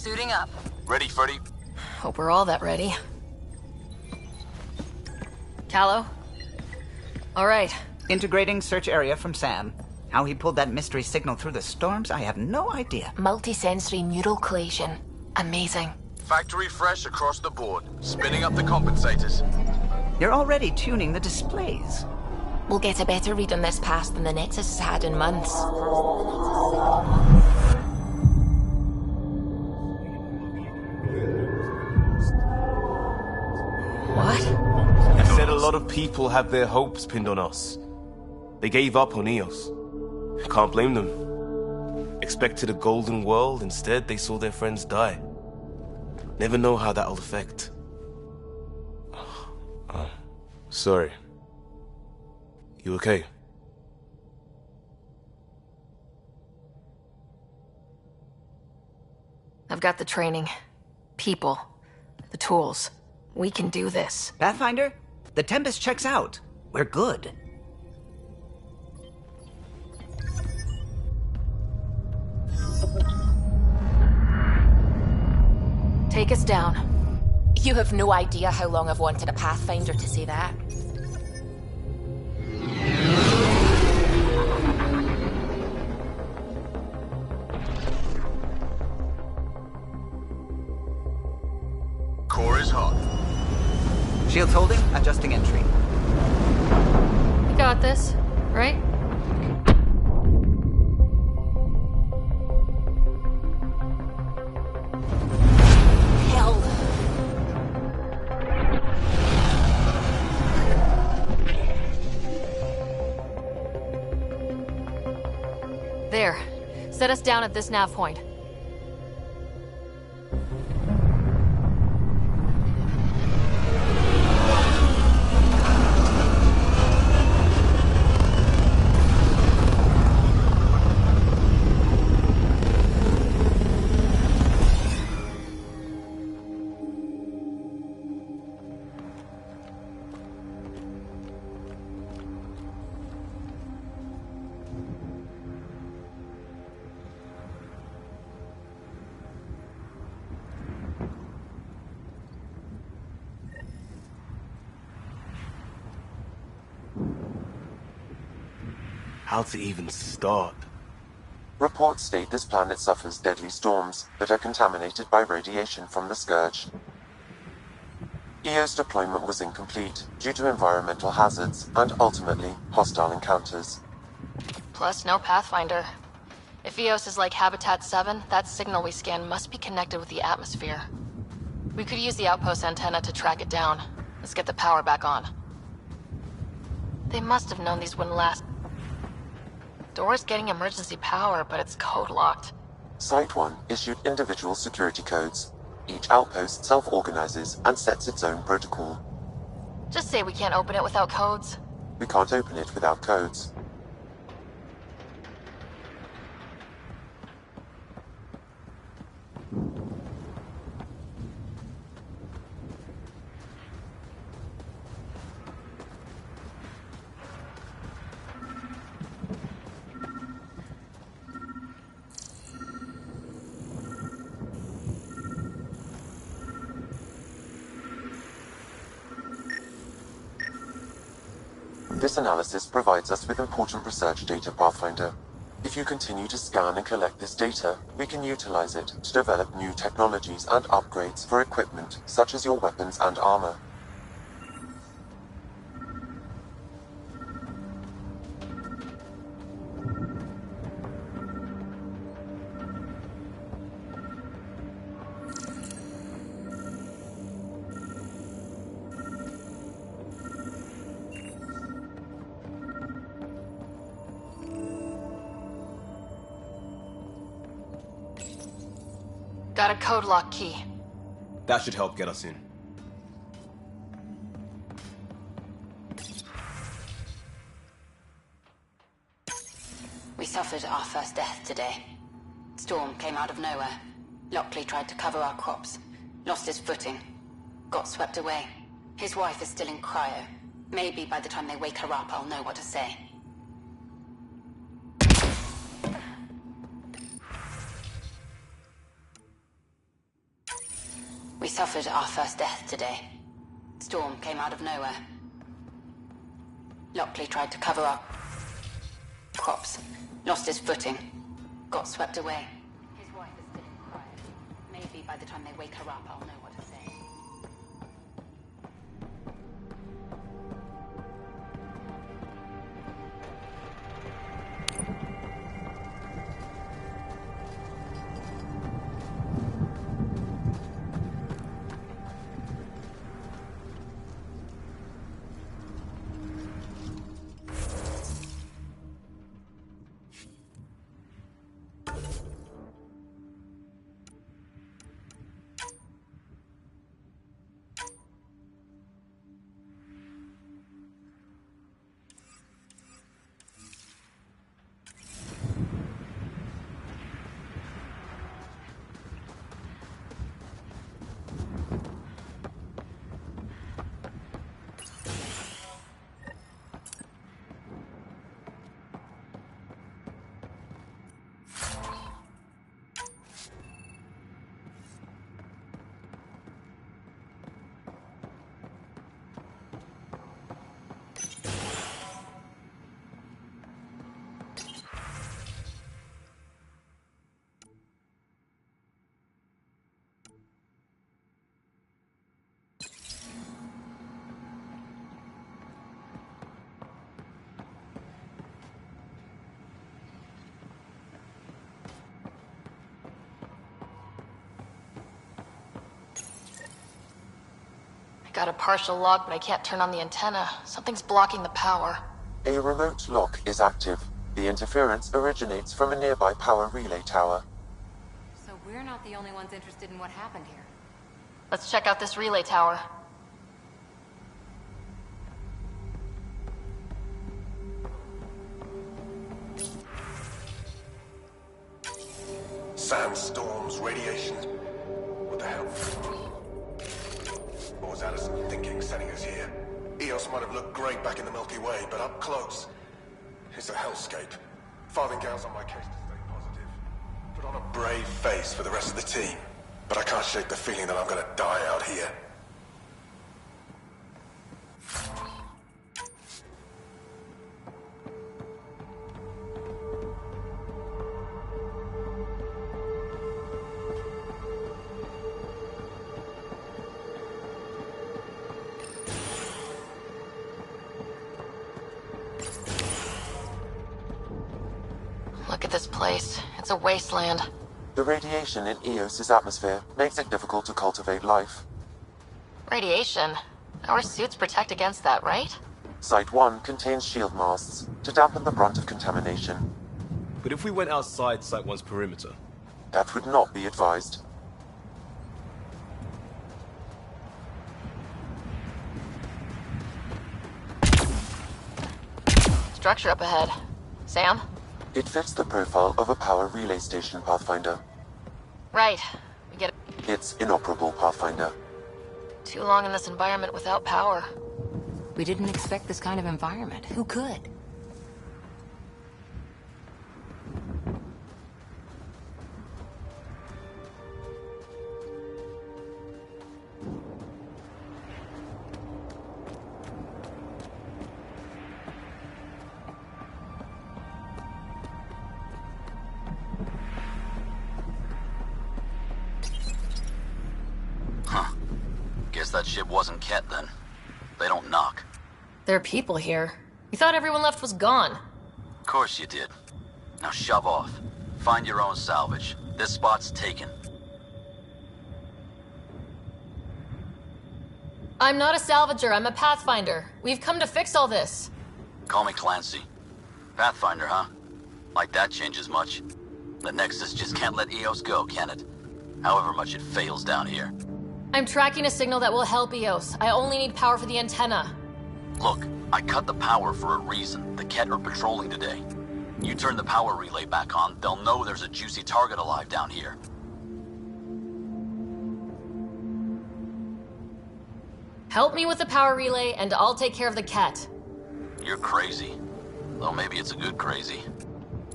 Suiting up. Ready, Freddy? Hope we're all that ready. Callow? All right. Integrating search area from Sam. How he pulled that mystery signal through the storms, I have no idea. Multisensory neural collation. Amazing. Factory fresh across the board. Spinning up the compensators. You're already tuning the displays. We'll get a better read on this pass than the Nexus has had in months. What? I said a lot of people have their hopes pinned on us. They gave up on EOS. Can't blame them. Expected a golden world, instead they saw their friends die. Never know how that'll affect. Sorry. You okay? I've got the training, people, the tools. We can do this. Pathfinder, the Tempest checks out. We're good. Take us down. You have no idea how long I've wanted a Pathfinder to say that. Core is hot. Shields holding, adjusting entry. You got this, right? Hell. There. Set us down at this nav point. How to even start? Reports state this planet suffers deadly storms that are contaminated by radiation from the Scourge. EO's deployment was incomplete due to environmental hazards and, ultimately, hostile encounters. Plus, no Pathfinder. If EOS is like Habitat 7, that signal we scan must be connected with the atmosphere. We could use the outpost antenna to track it down. Let's get the power back on. They must have known these wouldn't last. Door's getting emergency power, but it's code-locked. Site 1 issued individual security codes. Each outpost self-organizes and sets its own protocol. Just say we can't open it without codes. We can't open it without codes. This analysis provides us with important research data, Pathfinder. If you continue to scan and collect this data, we can utilize it to develop new technologies and upgrades for equipment such as your weapons and armor. Got a code lock key. That should help get us in. We suffered our first death today. Storm came out of nowhere. Lockley tried to cover our crops. Lost his footing. Got swept away. His wife is still in cryo. Maybe by the time they wake her up, I'll know what to say. We suffered our first death today. Storm came out of nowhere. Lockley tried to cover our crops, lost his footing, got swept away. His wife is still in quiet. Maybe by the time they wake her up, I'll know what to say. Got a partial lock, but I can't turn on the antenna. Something's blocking the power. A remote lock is active. The interference originates from a nearby power relay tower. So we're not the only ones interested in what happened here. Let's check out this relay tower. Sandstorms, radiation. What the hell? What was Allison thinking sending us here? EOS might have looked great back in the Milky Way, but up close, it's a hellscape. Farthingale's on my case to stay positive. Put on a brave face for the rest of the team, but I can't shake the feeling that I'm gonna die out here. Look at this place. It's a wasteland. The radiation in EOS's atmosphere makes it difficult to cultivate life. Radiation? Our suits protect against that, right? Site 1 contains shield masts to dampen the brunt of contamination. But if we went outside Site 1's perimeter? That would not be advised. Structure up ahead. Sam? It fits the profile of a power relay station, Pathfinder. Right. We get It's inoperable, Pathfinder. too long in this environment without power. We didn't expect this kind of environment. Who could? Guess that ship wasn't Ket then. They don't knock. There are people here. We thought everyone left was gone. Of course you did. Now shove off. Find your own salvage. This spot's taken. I'm not a salvager, I'm a pathfinder. We've come to fix all this. Call me Clancy. Pathfinder, huh? Like that changes much. The Nexus just can't let EOS go, can it? However much it fails down here. I'm tracking a signal that will help EOS. I only need power for the antenna. Look, I cut the power for a reason. The Ket are patrolling today. You turn the power relay back on, they'll know there's a juicy target alive down here. Help me with the power relay, and I'll take care of the Ket. You're crazy. Though maybe it's a good crazy.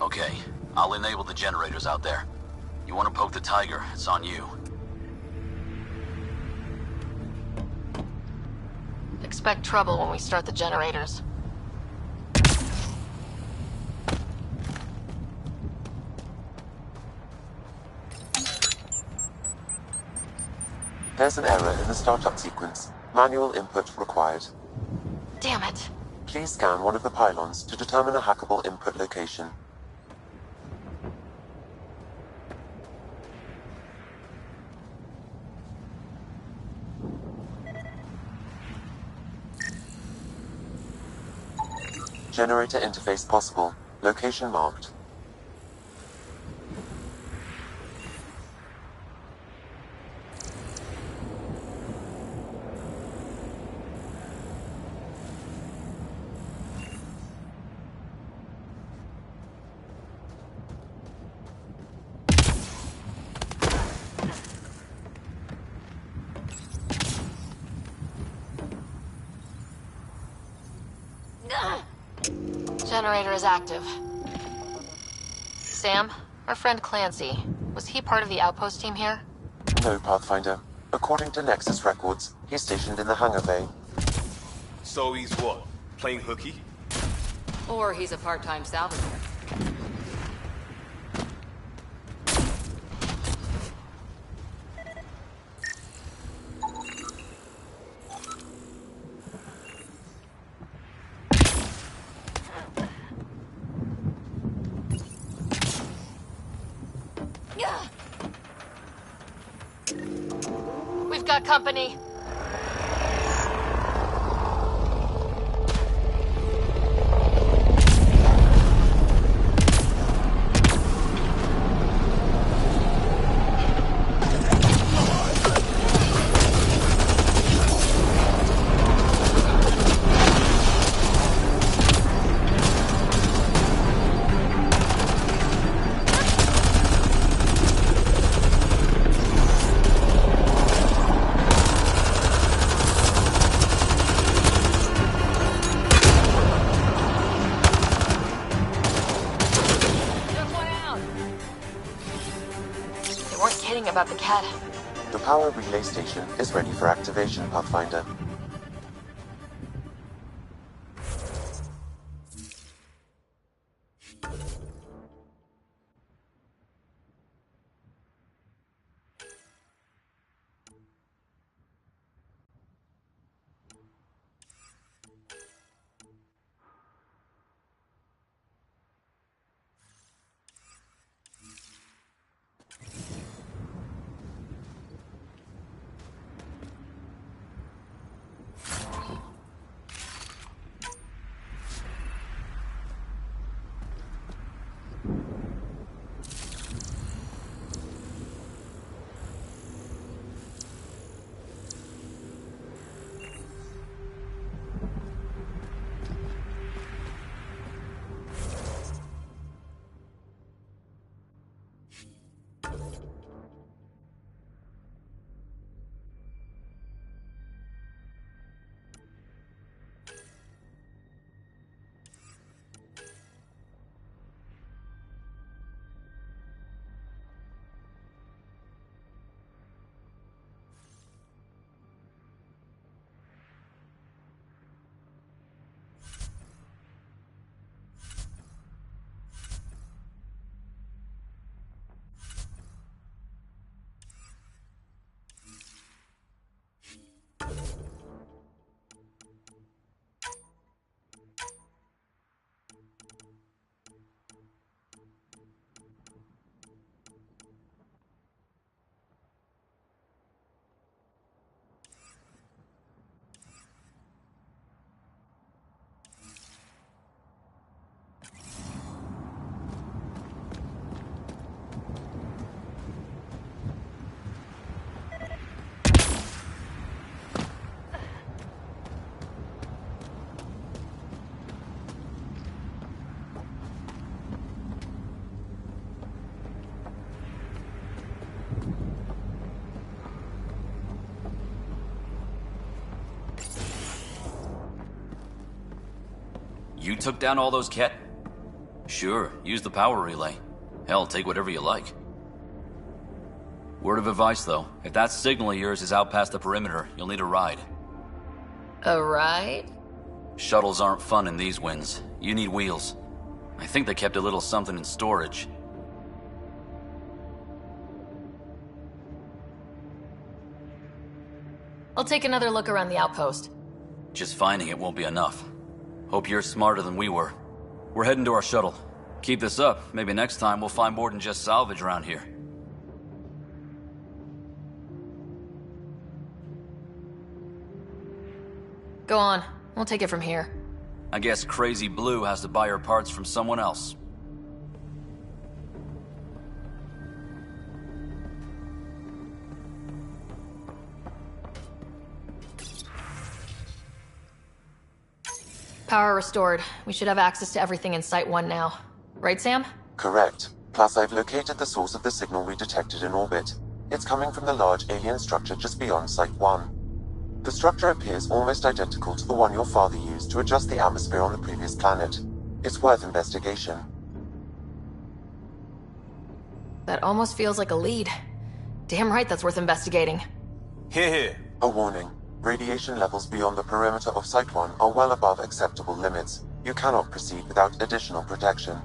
Okay, I'll enable the generators out there. You want to poke the tiger, it's on you. Expect trouble when we start the generators. There's an error in the startup sequence. Manual input required. Damn it. Please scan one of the pylons to determine a hackable input location. Generator interface possible. Location marked. Generator is active. Sam, our friend Clancy, was he part of the outpost team here? No, Pathfinder. According to Nexus records, he's stationed in the hangar bay. So he's what? Playing hooky? Or he's a part-time salvager. We've got company. About the cat. The power relay station is ready for activation, Pathfinder. You took down all those cat? Sure, use the power relay. Hell, take whatever you like. Word of advice, though. If that signal of yours is out past the perimeter, you'll need a ride. A ride? Shuttles aren't fun in these winds. You need wheels. I think they kept a little something in storage. I'll take another look around the outpost. Just finding it won't be enough. Hope you're smarter than we were. We're heading to our shuttle. Keep this up. Maybe next time we'll find more than just salvage around here. Go on. We'll take it from here. I guess Crazy Blue has to buy her parts from someone else. Power restored. We should have access to everything in Site 1 now. Right, Sam? Correct. Plus, I've located the source of the signal we detected in orbit. It's coming from the large alien structure just beyond Site 1. The structure appears almost identical to the one your father used to adjust the atmosphere on the previous planet. It's worth investigation. That almost feels like a lead. Damn right that's worth investigating. Here, here. A warning. Radiation levels beyond the perimeter of Site 1 are well above acceptable limits. You cannot proceed without additional protection.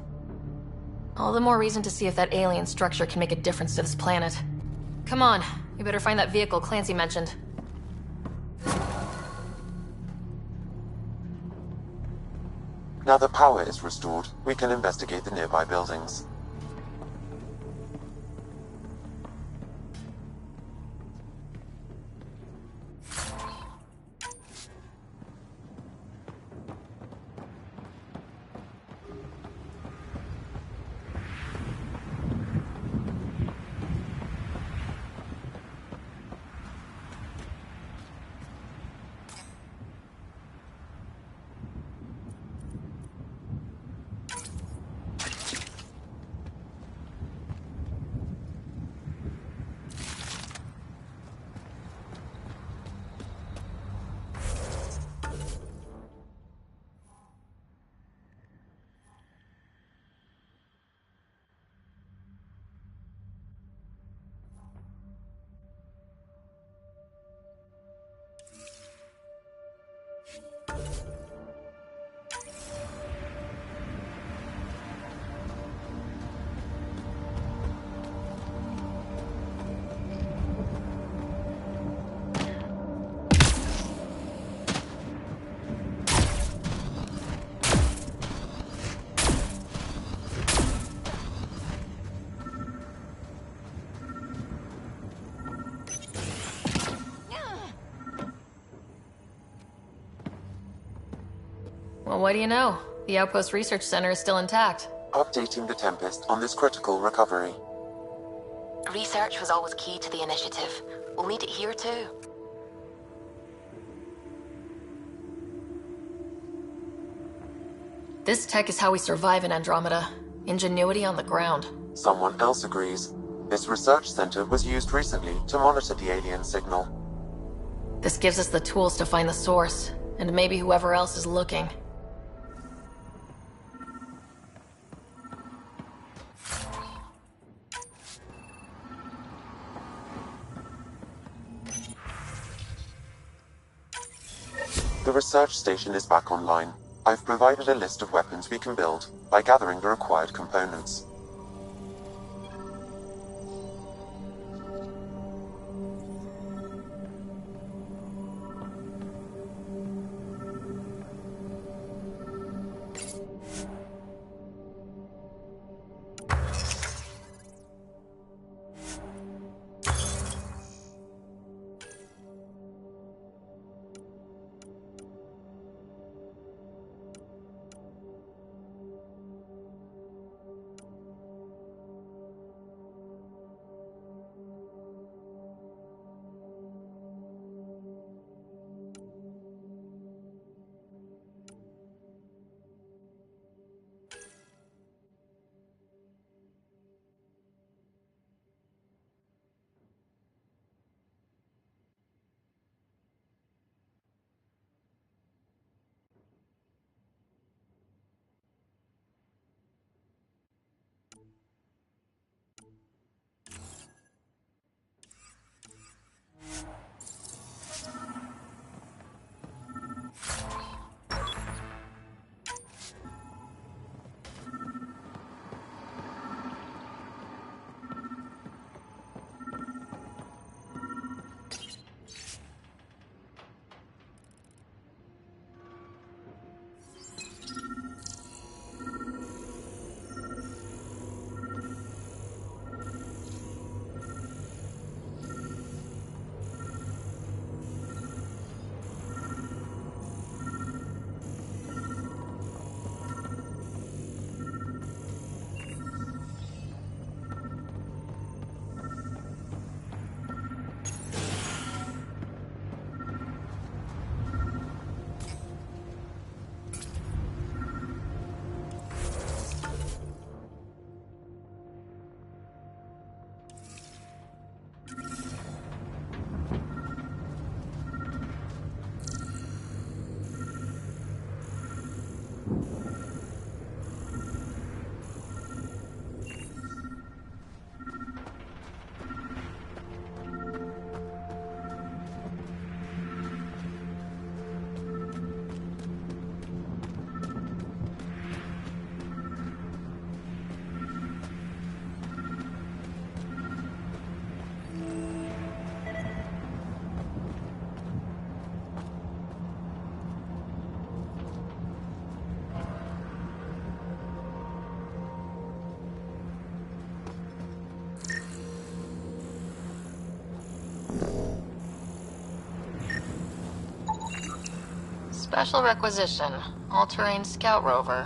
All the more reason to see if that alien structure can make a difference to this planet. Come on, we better find that vehicle Clancy mentioned. Now that power is restored, we can investigate the nearby buildings. Well, what do you know? The Outpost Research Center is still intact. Updating the Tempest on this critical recovery. Research was always key to the initiative. We'll need it here too. This tech is how we survive in Andromeda. Ingenuity on the ground. Someone else agrees. This research center was used recently to monitor the alien signal. This gives us the tools to find the source, and maybe whoever else is looking. The research station is back online. I've provided a list of weapons we can build by gathering the required components. Special requisition. All-terrain scout rover.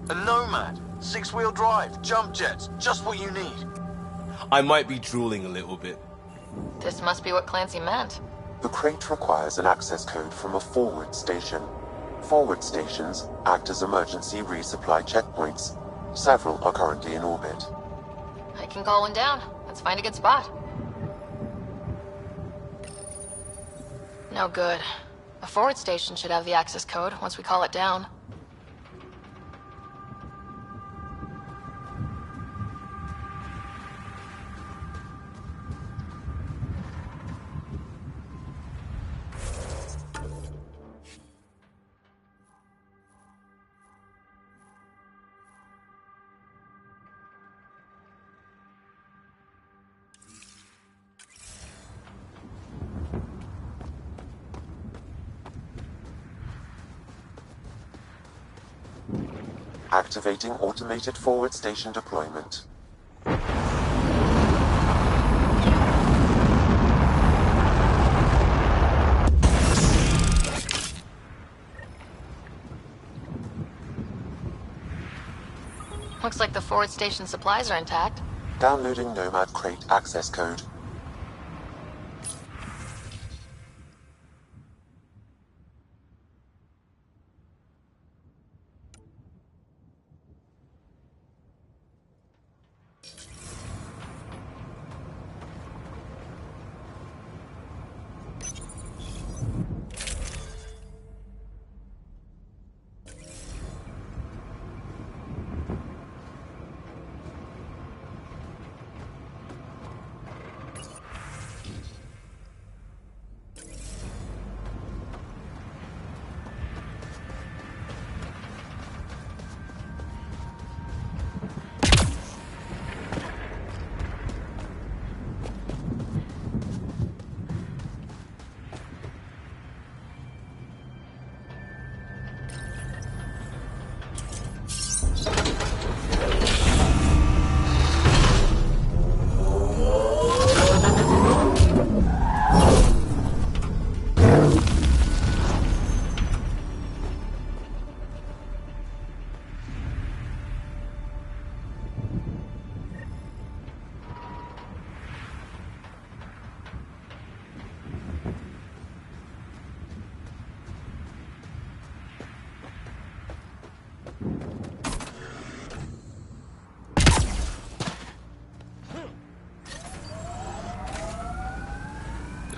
A Nomad. 6-wheel drive. Jump jets. Just what you need. I might be drooling a little bit. This must be what Clancy meant. The crate requires an access code from a forward station. Forward stations act as emergency resupply checkpoints. Several are currently in orbit. I can call one down. Let's find a good spot. No good. A forward station should have the access code once we call it down. Activating automated forward station deployment. Looks like the forward station supplies are intact. Downloading Nomad crate access code.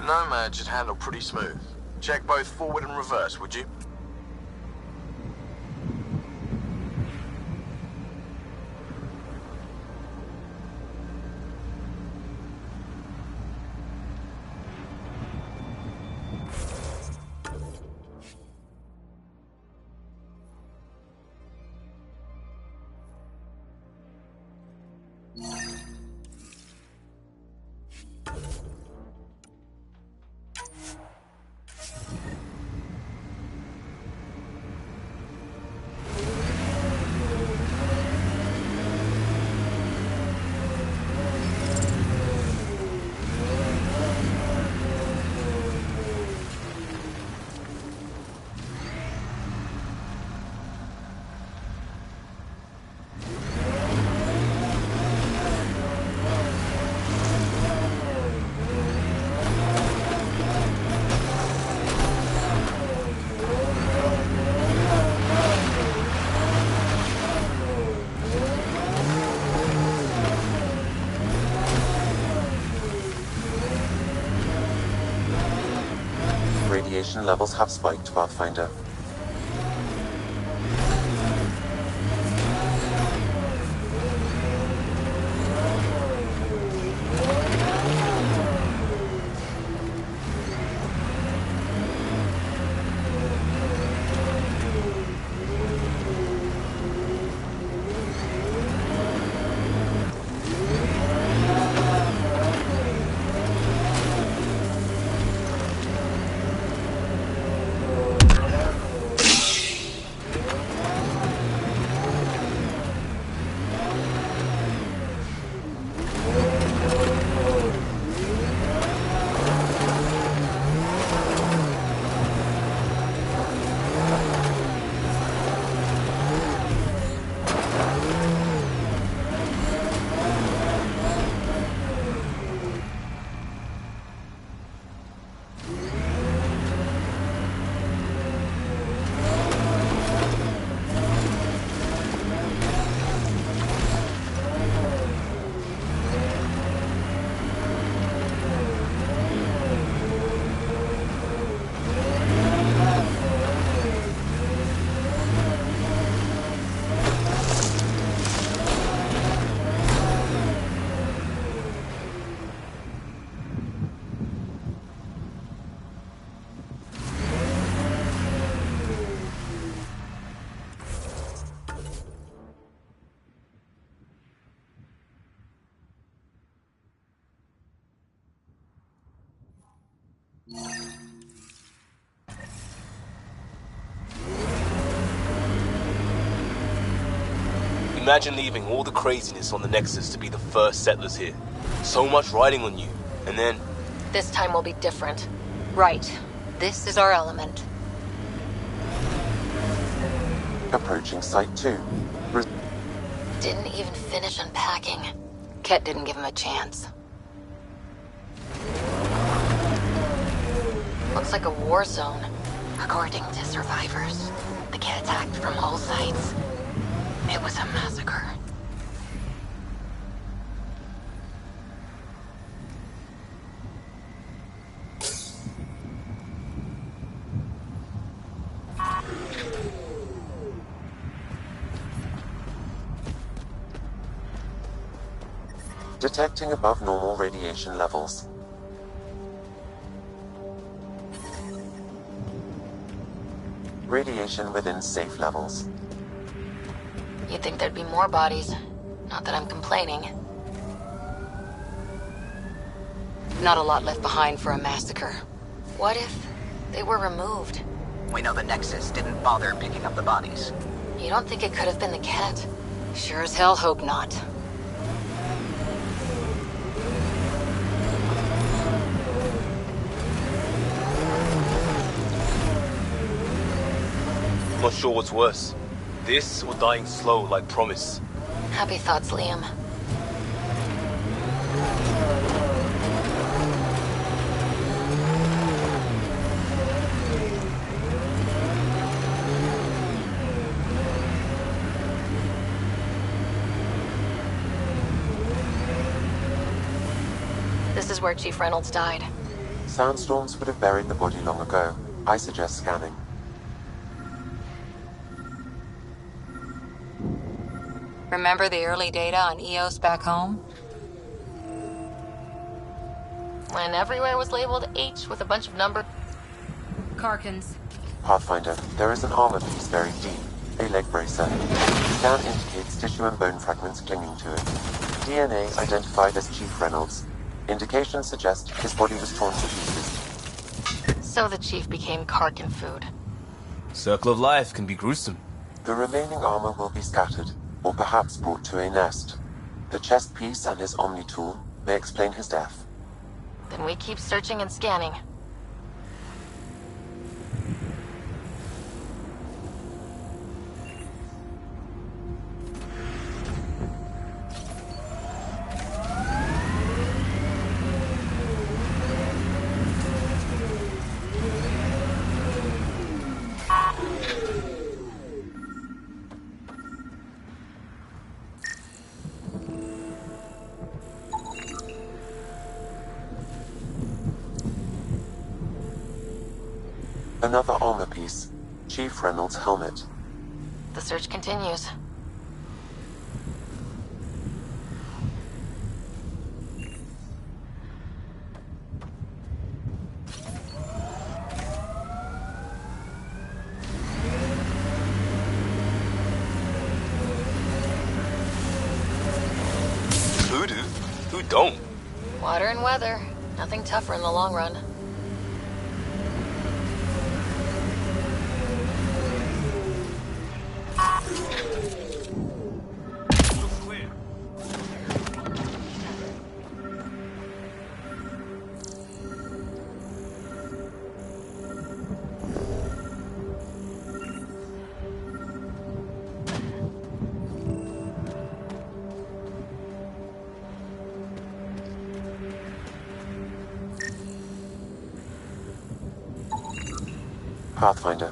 Nomad should handle pretty smooth. Check both forward and reverse, would you? Radiation levels have spiked, Pathfinder. Imagine leaving all the craziness on the Nexus to be the first settlers here. So much riding on you, and then... This time will be different. Right. This is our element. Approaching Site 2. Didn't even finish unpacking. Ket didn't give him a chance. Looks like a war zone. According to survivors, the kid attacked from all sides. It was a massacre. Detecting above normal radiation levels. Radiation within safe levels. You'd think there'd be more bodies. Not that I'm complaining. Not a lot left behind for a massacre. What if they were removed? We know the Nexus didn't bother picking up the bodies. You don't think it could have been the cat? Sure as hell hope not. Not sure what's worse. This or dying slow like Promise. Happy thoughts, Liam. This is where Chief Reynolds died. Sandstorms would have buried the body long ago. I suggest scanning. Remember the early data on EOS back home? When everywhere was labeled H with a bunch of numbers. Karkins. Pathfinder, there is an armor piece buried deep. A leg bracer. Scan indicates tissue and bone fragments clinging to it. DNA identified as Chief Reynolds. Indications suggest his body was torn to pieces. So the Chief became Karkin food. Circle of life can be gruesome. The remaining armor will be scattered, or perhaps brought to a nest. The chest piece and his Omni tool may explain his death. Then we keep searching and scanning. Another armor piece. Chief Reynolds' helmet. The search continues. Voodoo? Who don't? Water and weather. Nothing tougher in the long run. Pathfinder.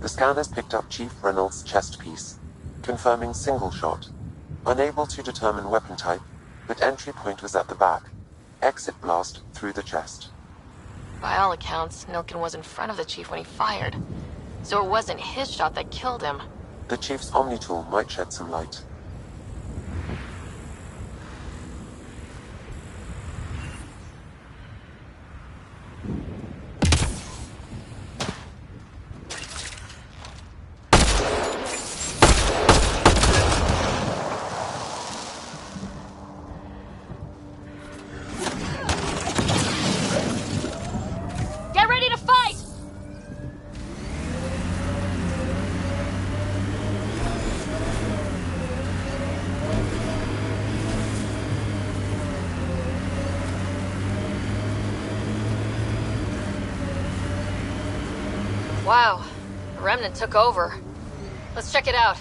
The scanners picked up Chief Reynolds' chest piece, confirming single shot. Unable to determine weapon type, but entry point was at the back. Exit blast through the chest. By all accounts, Nilkin was in front of the Chief when he fired. So it wasn't his shot that killed him. The Chief's Omni tool might shed some light. Get ready to fight! Wow, the Remnant took over. Let's check it out.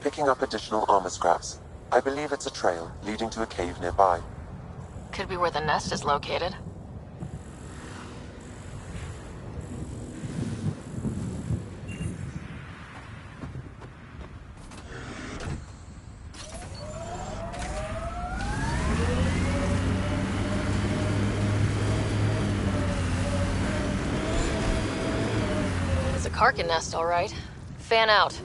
Picking up additional armor scraps. I believe it's a trail leading to a cave nearby. Could be where the nest is located. It's a Karkin nest, all right. Fan out.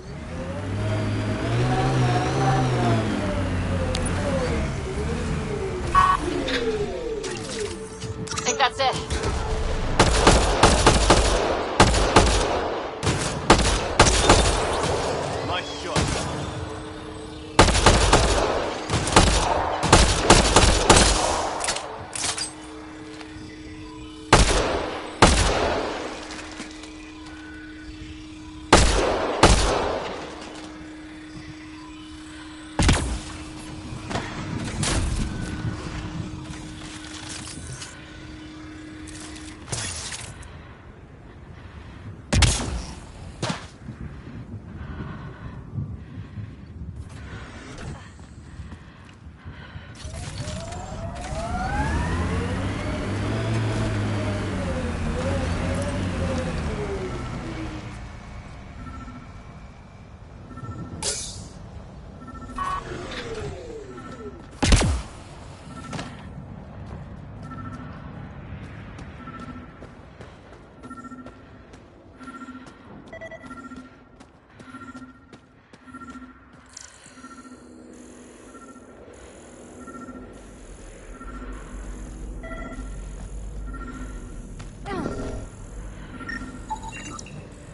I think that's it. Nice shot.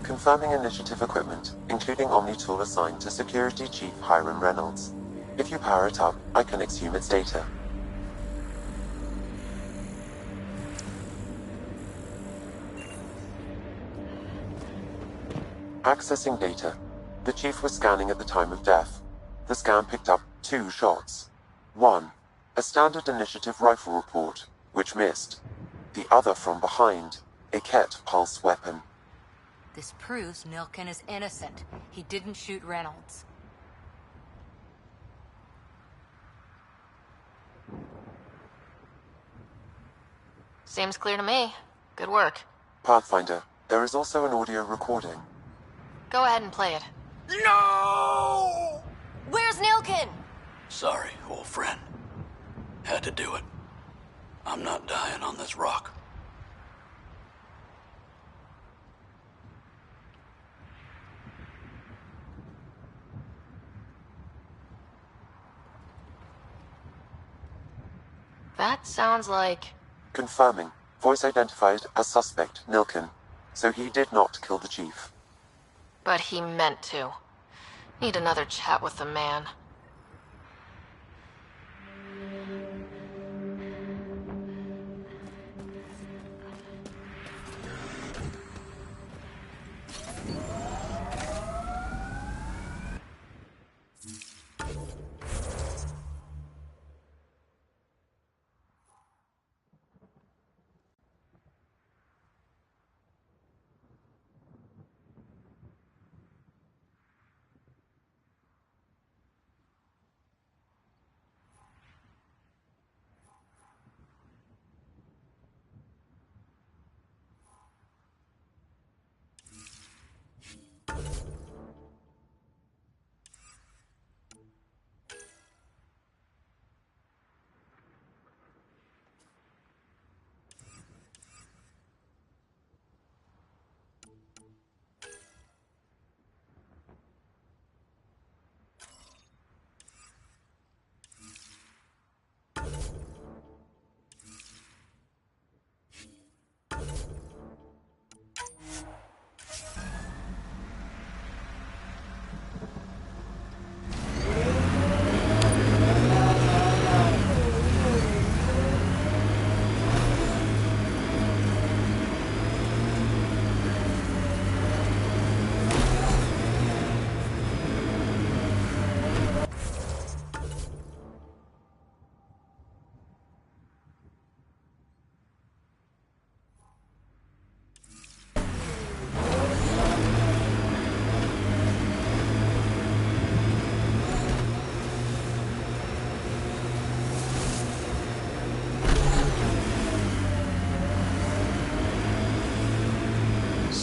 Confirming initiative equipment, including Omni-tool assigned to Security Chief Hiram Reynolds. If you power it up, I can exhume its data. Accessing data. The Chief was scanning at the time of death. The scan picked up 2 shots. One, a standard initiative rifle report, which missed. The other from behind, a Ket pulse weapon. This proves Nilken is innocent. He didn't shoot Reynolds. Seems clear to me. Good work. Pathfinder, there is also an audio recording. Go ahead and play it. No! Where's Nilken? Sorry, old friend. Had to do it. I'm not dying on this rock. That sounds like... Confirming. Voice identified as suspect, Nilken. So he did not kill the Chief. But he meant to. Need another chat with the man.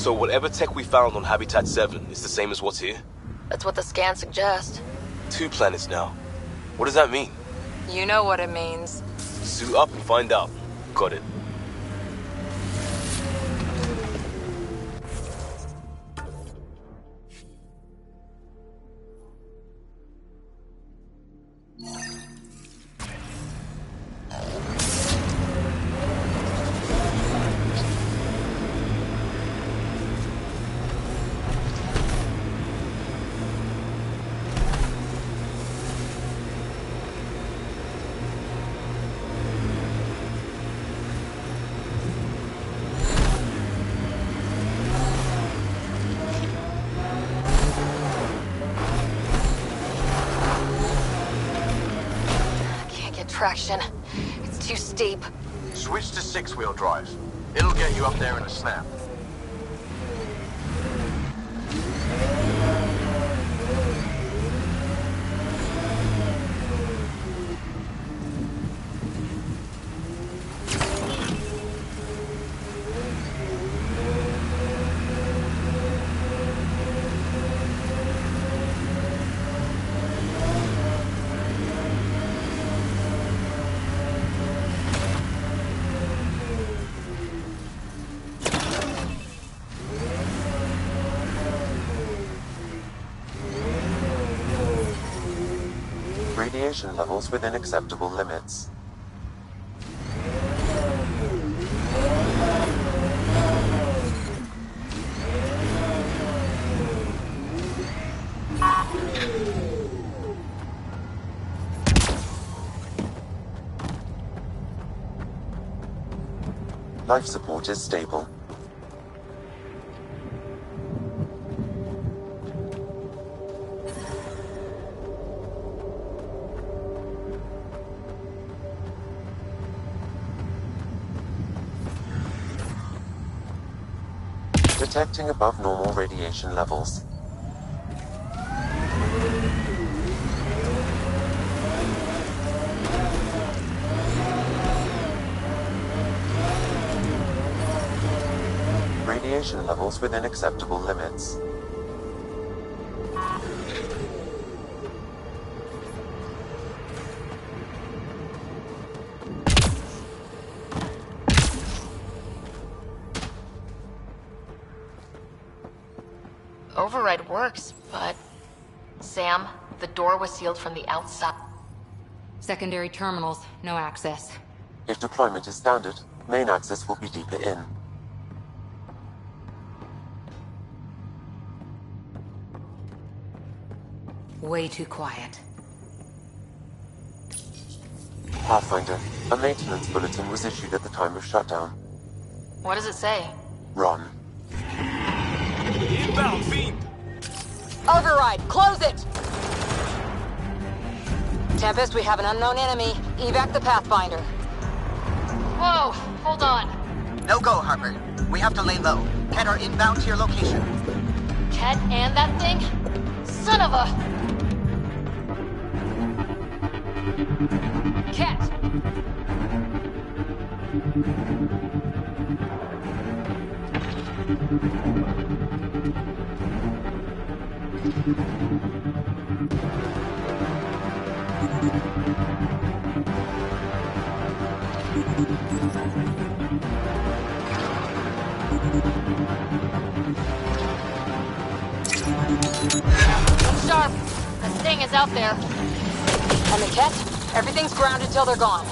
So whatever tech we found on Habitat 7 is the same as what's here? That's what the scans suggest. 2 planets now. What does that mean? You know what it means. Suit up and find out. Got it. Traction. It's too steep. Switch to 6-wheel drive. It'll get you up there in a snap. Radiation levels within acceptable limits. Life support is stable. Detecting above normal radiation levels. Radiation levels within acceptable limits. Override works, but... Sam, the door was sealed from the outside. Secondary terminals, no access. If deployment is standard, main access will be deeper in. Way too quiet. Pathfinder, a maintenance bulletin was issued at the time of shutdown. What does it say? Run. Inbound, Fiend! Override, close it! Tempest, we have an unknown enemy. Evac the Pathfinder. Whoa, hold on. No go, Harper. We have to lay low. Head are inbound to your location. Ket and that thing? Son of a... Ket! Look sharp. That thing is out there. And the Ket? Everything's grounded till they're gone.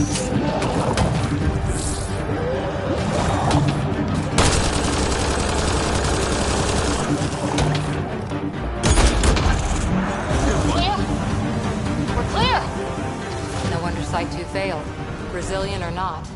We're clear! No wonder Site 2 failed. Brazilian or not,